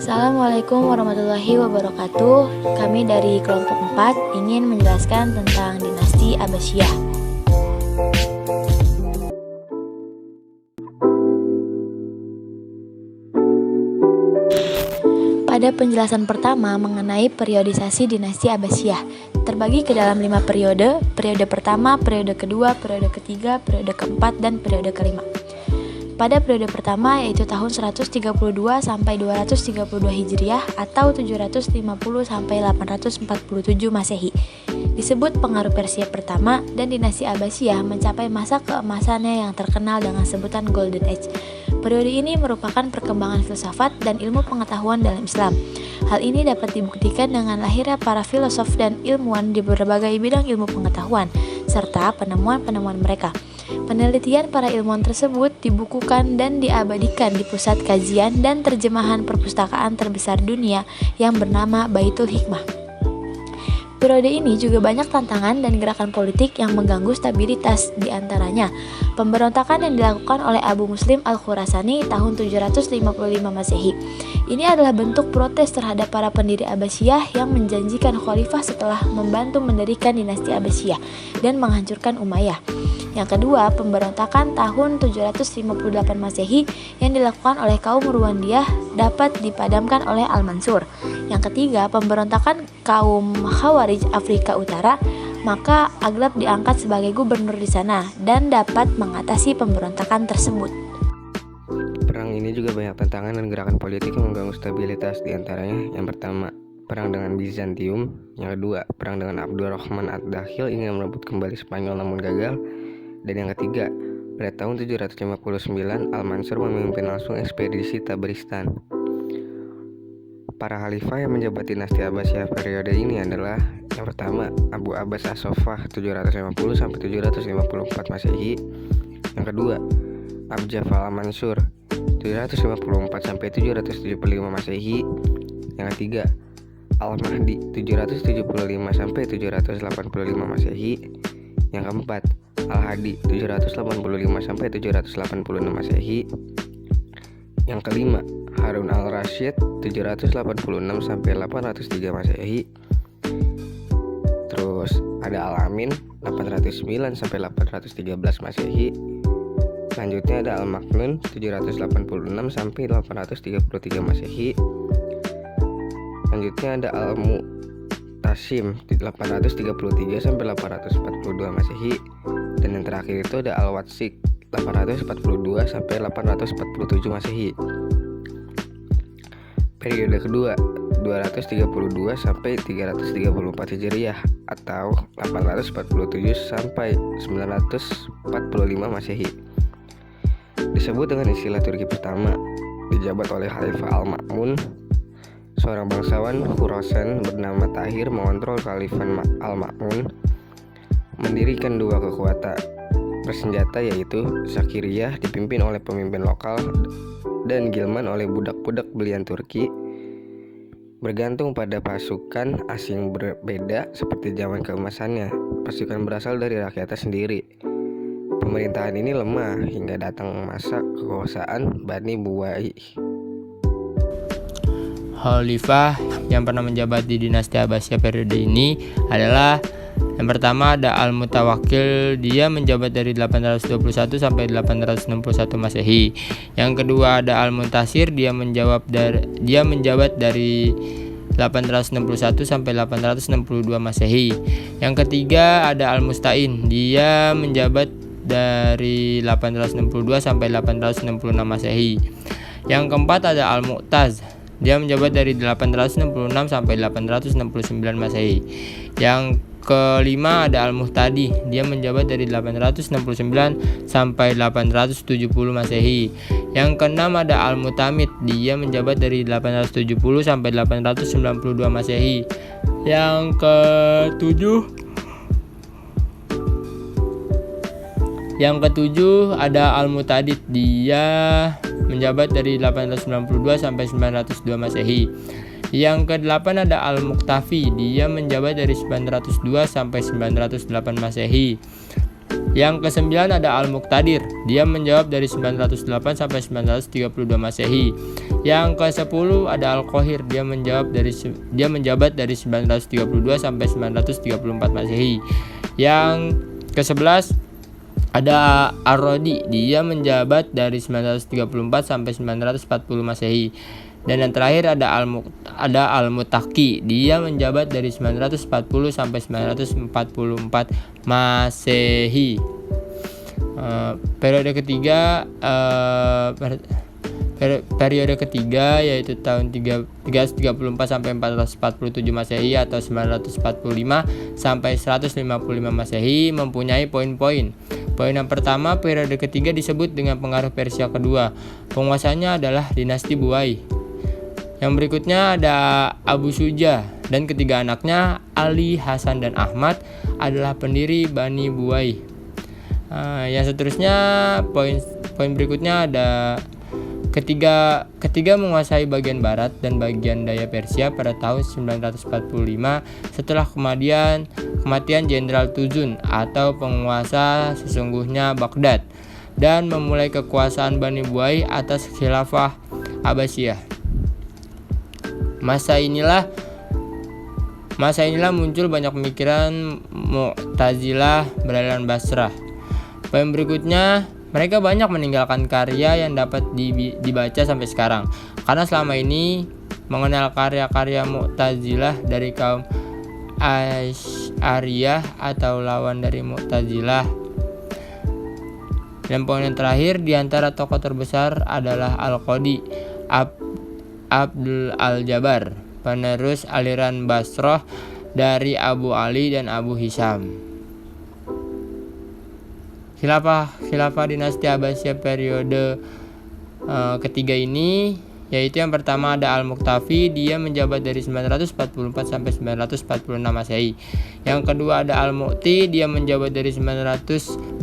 Assalamualaikum warahmatullahi wabarakatuh. Kami dari kelompok 4 ingin menjelaskan tentang dinasti Abbasiyah. Pada penjelasan pertama mengenai periodisasi dinasti Abbasiyah, terbagi ke dalam 5 periode. Periode pertama, periode kedua, periode ketiga, periode keempat, dan periode kelima. Pada periode pertama yaitu tahun 132 sampai 232 Hijriah atau 750 sampai 847 Masehi. Disebut pengaruh Persia pertama, dan dinasti Abbasiyah mencapai masa keemasannya yang terkenal dengan sebutan Golden Age. Periode ini merupakan perkembangan filsafat dan ilmu pengetahuan dalam Islam. Hal ini dapat dibuktikan dengan lahirnya para filosof dan ilmuwan di berbagai bidang ilmu pengetahuan, serta penemuan-penemuan mereka. Penelitian para ilmuwan tersebut dibukukan dan diabadikan di pusat kajian dan terjemahan perpustakaan terbesar dunia yang bernama Baitul Hikmah. Periode ini juga banyak tantangan dan gerakan politik yang mengganggu stabilitas, di antaranya pemberontakan yang dilakukan oleh Abu Muslim Al-Khurasani tahun 755 Masehi. Ini adalah bentuk protes terhadap para pendiri Abbasiyah yang menjanjikan khalifah setelah membantu mendirikan dinasti Abbasiyah dan menghancurkan Umayyah. Yang kedua, pemberontakan tahun 758 Masehi yang dilakukan oleh kaum Ruwandiyah dapat dipadamkan oleh Al-Mansur. Yang ketiga, pemberontakan kaum Khawarij Afrika Utara, maka Aghlab diangkat sebagai gubernur di sana dan dapat mengatasi pemberontakan tersebut. Perang ini juga banyak tantangan dan gerakan politik yang mengganggu stabilitas, di antaranya yang pertama, perang dengan Bizantium. Yang kedua, perang dengan Abdurrahman Ad-Dakhil ingin merebut kembali Spanyol namun gagal. Dan yang ketiga, pada tahun 759 Al-Mansur memimpin langsung ekspedisi Tabaristan. Para khalifah yang menjabat dinasti Abbasiyah periode ini adalah yang pertama, Abu Abbas As-Saffah 750 sampai 754 Masehi. Yang kedua, Abjafal Al-Mansur 754 sampai 775 Masehi. Yang ketiga, Al-Mahdi 775 sampai 785 Masehi. Yang keempat, Al-Hadi 785 sampai 786 Masehi. Yang kelima, Harun Al-Rasyid 786 sampai 803 Masehi. Terus ada Al-Amin 809 sampai 813 Masehi. Selanjutnya ada Al-Maknun 786 sampai 833 Masehi. Selanjutnya ada Al-Mu'tasim 833 sampai 842 Masehi. Dan yang terakhir itu ada Al-Watsik 842 sampai 847 Masehi. Periode kedua 232 sampai 334 Hijriah atau 847 sampai 945 Masehi. Disebut dengan istilah Turki pertama, dijabat oleh Khalifah Al-Ma'mun, seorang bangsawan Khurasan bernama Tahir mengontrol Khalifah Al-Ma'mun, mendirikan dua kekuatan bersenjata yaitu Zakiriyah dipimpin oleh pemimpin lokal dan Gilman oleh budak-budak belian Turki, bergantung pada pasukan asing berbeda seperti zaman keemasannya. Pasukan berasal dari rakyatnya sendiri. Pemerintahan ini lemah hingga datang masa kekuasaan Bani Buwai. Khalifah yang pernah menjabat di dinasti Abbasiyah periode ini adalah yang pertama ada Al-Mutawakkil, dia menjabat dari 821 sampai 861 Masehi. Yang kedua ada Al-Muntasir, dia menjabat dari 861 sampai 862 Masehi. Yang ketiga ada Al-Mustain, dia menjabat dari 862 sampai 866 Masehi. Yang keempat ada Al-Mu'taz, dia menjabat dari 866 sampai 869 Masehi. Yang kelima ada Al-Muhtadi, dia menjabat dari 869 sampai 870 Masehi. Yang keenam ada Al-Mutamid, dia menjabat dari 870 sampai 892 Masehi. Yang ketujuh ada Al-Mutadid, dia menjabat dari 892 sampai 902 Masehi. Yang ke-8 ada Al-Muqtafi, dia menjabat dari 902 sampai 908 Masehi. Yang ke-9 ada Al-Muqtadir. Dia menjawab dari 908 sampai 932 Masehi. Yang ke-10 ada Al-Qahir. Dia menjabat dari 932 sampai 934 Masehi. Yang ke-11 ada Ar-Rodi. Dia menjabat dari 934 sampai 940 Masehi. Dan yang terakhir ada Al-Mutaki. Dia menjabat dari 940 sampai 944 Masehi. Periode ketiga yaitu tahun 334 sampai 447 Masehi atau 945 sampai 155 Masehi mempunyai poin-poin. Poin yang pertama, periode ketiga disebut dengan pengaruh Persia kedua. Penguasanya adalah dinasti Buwai. Yang berikutnya ada Abu Suja dan ketiga anaknya Ali, Hasan, dan Ahmad adalah pendiri Bani Buwai. Yang seterusnya poin berikutnya ada ketiga menguasai bagian barat dan bagian daya Persia pada tahun 945 setelah kematian Jenderal Tuzun atau penguasa sesungguhnya Baghdad, dan memulai kekuasaan Bani Buwai atas khilafah Abbasiyah. Masa inilah muncul banyak pemikiran Mu'tazilah beraliran Basrah. Poin berikutnya, mereka banyak meninggalkan karya yang dapat dibaca sampai sekarang, karena selama ini mengenal karya-karya Mu'tazilah dari kaum Asy'ariyah atau lawan dari Mu'tazilah. Dan poin yang terakhir, di antara tokoh terbesar adalah Al-Qadi Abdul Al-Jabar, penerus aliran Basrah dari Abu Ali dan Abu Hisham. Khilafah dinasti Abbasiyah periode ketiga ini yaitu yang pertama ada Al-Muqtafi. Dia menjabat dari 944 sampai 946 Masehi. Yang kedua ada Al-Mu'ti. Dia menjabat dari 946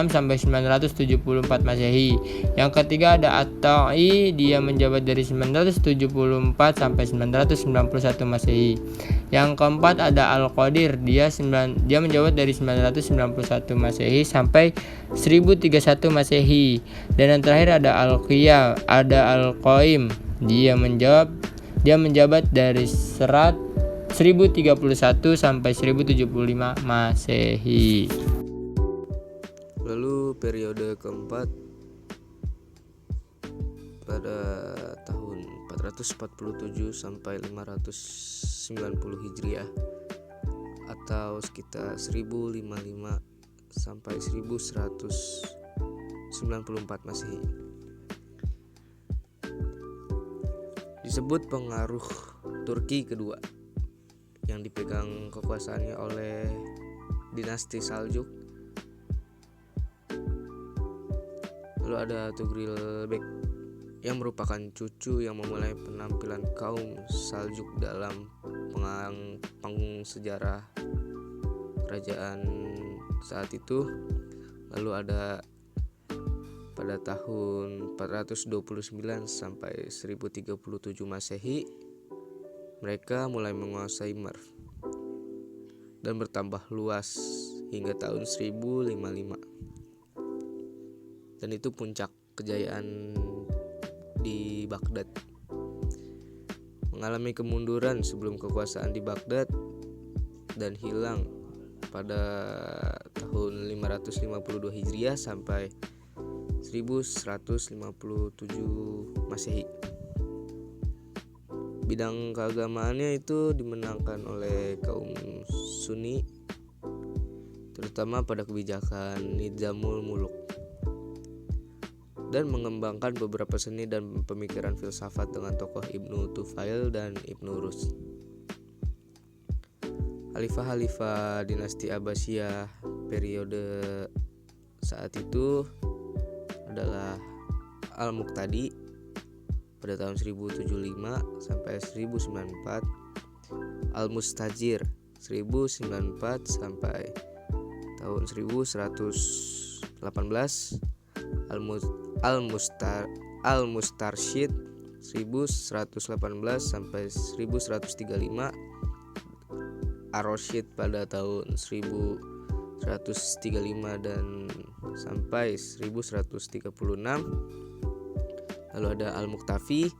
sampai 974 Masehi. Yang ketiga ada At-Ta'i. Dia menjabat dari 974 sampai 991 Masehi. Yang keempat ada Al-Qadir. Dia menjabat dari 991 Masehi sampai 1031 Masehi. Dan yang terakhir ada Al-Qaim. Dia menjabat dari 1031 sampai 1075 Masehi. Lalu periode keempat pada tahun 447 sampai 590 Hijriah atau sekitar 1055 sampai 1194 Masehi. Disebut pengaruh Turki kedua yang dipegang kekuasaannya oleh dinasti Saljuk. Lalu ada Tugril Bek yang merupakan cucu yang memulai penampilan kaum Saljuk dalam panggung sejarah kerajaan saat itu. Lalu ada pada tahun 429 sampai 1037 Masehi, mereka mulai menguasai Merv dan bertambah luas hingga tahun 1055. Dan itu puncak kejayaan di Baghdad. Mengalami kemunduran sebelum kekuasaan di Baghdad dan hilang pada tahun 552 Hijriah sampai 1157 Masehi. Bidang keagamaannya itu dimenangkan oleh kaum Sunni, terutama pada kebijakan Nizamul Muluk, dan mengembangkan beberapa seni dan pemikiran filsafat dengan tokoh Ibnu Tufail dan Ibnu Rus. Khalifah dinasti Abbasiyah periode saat itu adalah Al-Muqtadi pada tahun 1075 sampai 1094, Al-Mustajir 1094 sampai tahun 1118, Al-Mustarsyid 1118 sampai 1135, Ar-Rasyid pada tahun 1135 1135 dan sampai 1136. Lalu ada Al-Muqtafi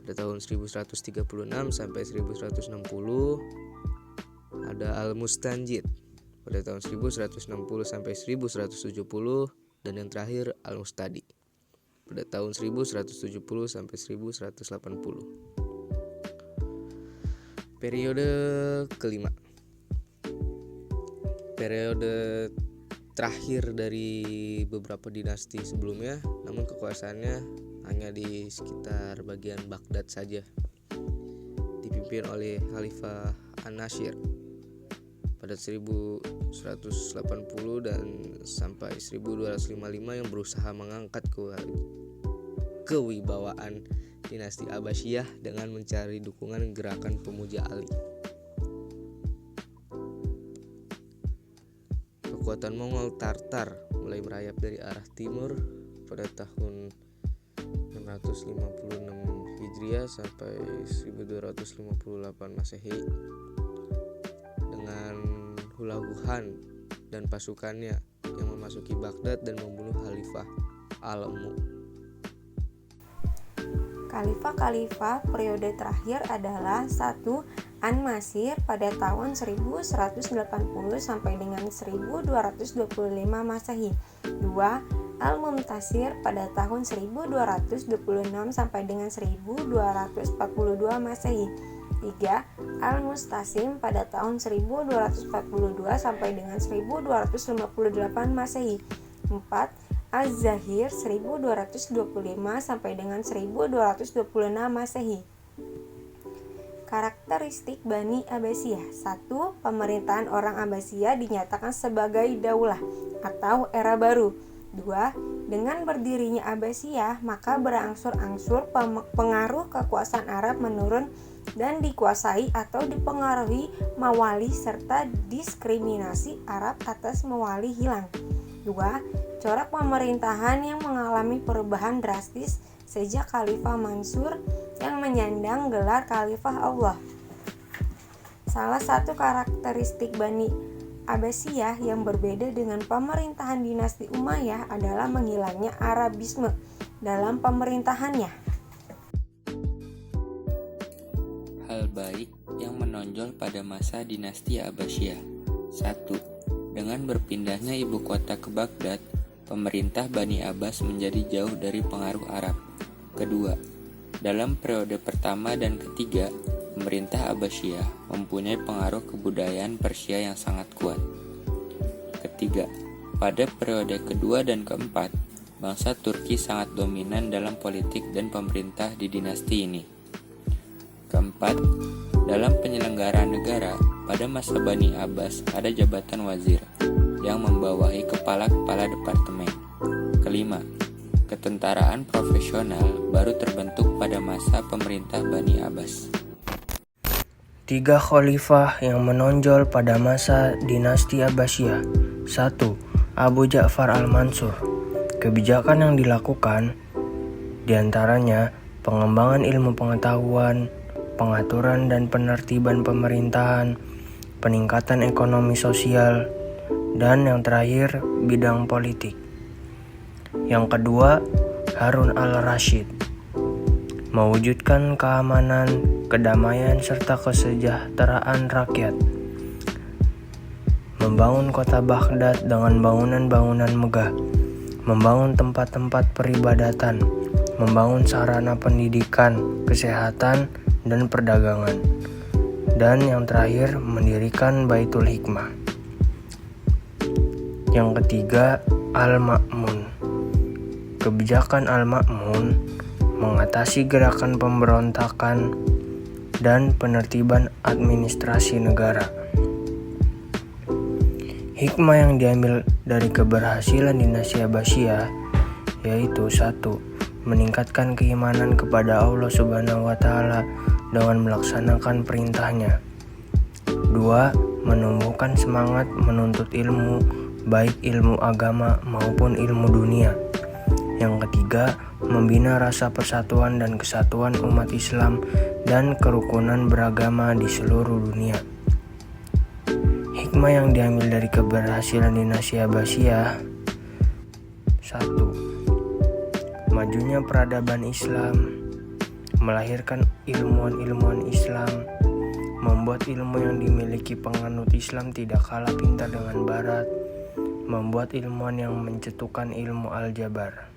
pada tahun 1136 sampai 1160. Ada Al-Mustanjid pada tahun 1160 sampai 1170, dan yang terakhir Al-Mustadi pada tahun 1170 sampai 1180. Periode kelima. Periode terakhir dari beberapa dinasti sebelumnya, namun kekuasaannya hanya di sekitar bagian Baghdad saja, dipimpin oleh Khalifah An-Nasir pada 1180 dan sampai 1255, yang berusaha mengangkat kewibawaan dinasti Abbasiyah dengan mencari dukungan gerakan pemuja Ali. Kekuatan Mongol Tartar mulai merayap dari arah timur pada tahun 656 Hijriah sampai 1258 Masehi dengan Hulaguhan dan pasukannya yang memasuki Baghdad dan membunuh Khalifah Al-Mu. Khalifah periode terakhir adalah 1. An-Masir pada tahun 1180 sampai dengan 1225 Masehi. 2. Al-Mumtasir pada tahun 1226 sampai dengan 1242 Masehi. 3. Al-Mustasim pada tahun 1242 sampai dengan 1258 Masehi. 4. Az-Zahir 1225 sampai dengan 1226 Masehi. Karakteristik Bani Abbasiyah. 1. Pemerintahan orang Abbasiyah dinyatakan sebagai daulah atau era baru. 2. Dengan berdirinya Abbasiyah, maka berangsur-angsur pengaruh kekuasaan Arab menurun dan dikuasai atau dipengaruhi Mawali, serta diskriminasi Arab atas Mawali hilang. 2. Corak pemerintahan yang mengalami perubahan drastis sejak Khalifah Mansur yang menyandang gelar Khalifah Allah. Salah satu karakteristik Bani Abbasiyah yang berbeda dengan pemerintahan dinasti Umayyah adalah menghilangnya Arabisme dalam pemerintahannya. Hal baik yang menonjol pada masa dinasti Abbasiyah. 1. Dengan berpindahnya ibu kota ke Baghdad, pemerintah Bani Abbas menjadi jauh dari pengaruh Arab. Kedua, dalam periode pertama dan ketiga, pemerintah Abbasiyah mempunyai pengaruh kebudayaan Persia yang sangat kuat. Ketiga, pada periode kedua dan keempat, bangsa Turki sangat dominan dalam politik dan pemerintah di dinasti ini. Keempat, dalam penyelenggaraan negara, pada masa Bani Abbas ada jabatan wazir yang membawahi kepala-kepala departemen. Kelima, ketentaraan profesional baru terbentuk pada masa pemerintah Bani Abbas. 3 khalifah yang menonjol pada masa dinasti Abbasiyah. 1. Abu Ja'far al-Mansur. Kebijakan yang dilakukan diantaranya pengembangan ilmu pengetahuan, pengaturan dan penertiban pemerintahan, peningkatan ekonomi sosial, dan yang terakhir bidang politik. Yang kedua, Harun al-Rashid. Mewujudkan keamanan, kedamaian serta kesejahteraan rakyat. Membangun kota Baghdad dengan bangunan-bangunan megah, membangun tempat-tempat peribadatan, membangun sarana pendidikan, kesehatan, dan perdagangan. Dan yang terakhir, mendirikan Baitul Hikmah. Yang ketiga, Al-Ma'mun. Kebijakan Al-Ma'mun mengatasi gerakan pemberontakan dan penertiban administrasi negara. Hikmah yang diambil dari keberhasilan dinasti Abbasiyah yaitu 1. Meningkatkan keimanan kepada Allah Subhanahu wa Ta'ala dengan melaksanakan perintahnya. 2. Menumbuhkan semangat menuntut ilmu, baik ilmu agama maupun ilmu dunia. Yang ketiga, membina rasa persatuan dan kesatuan umat Islam dan kerukunan beragama di seluruh dunia. Hikmah yang diambil dari keberhasilan dinasti Abbasiyah: 1. Majunya peradaban Islam, melahirkan ilmuwan-ilmuwan Islam, membuat ilmu yang dimiliki penganut Islam tidak kalah pintar dengan Barat, membuat ilmuwan yang mencetuskan ilmu aljabar.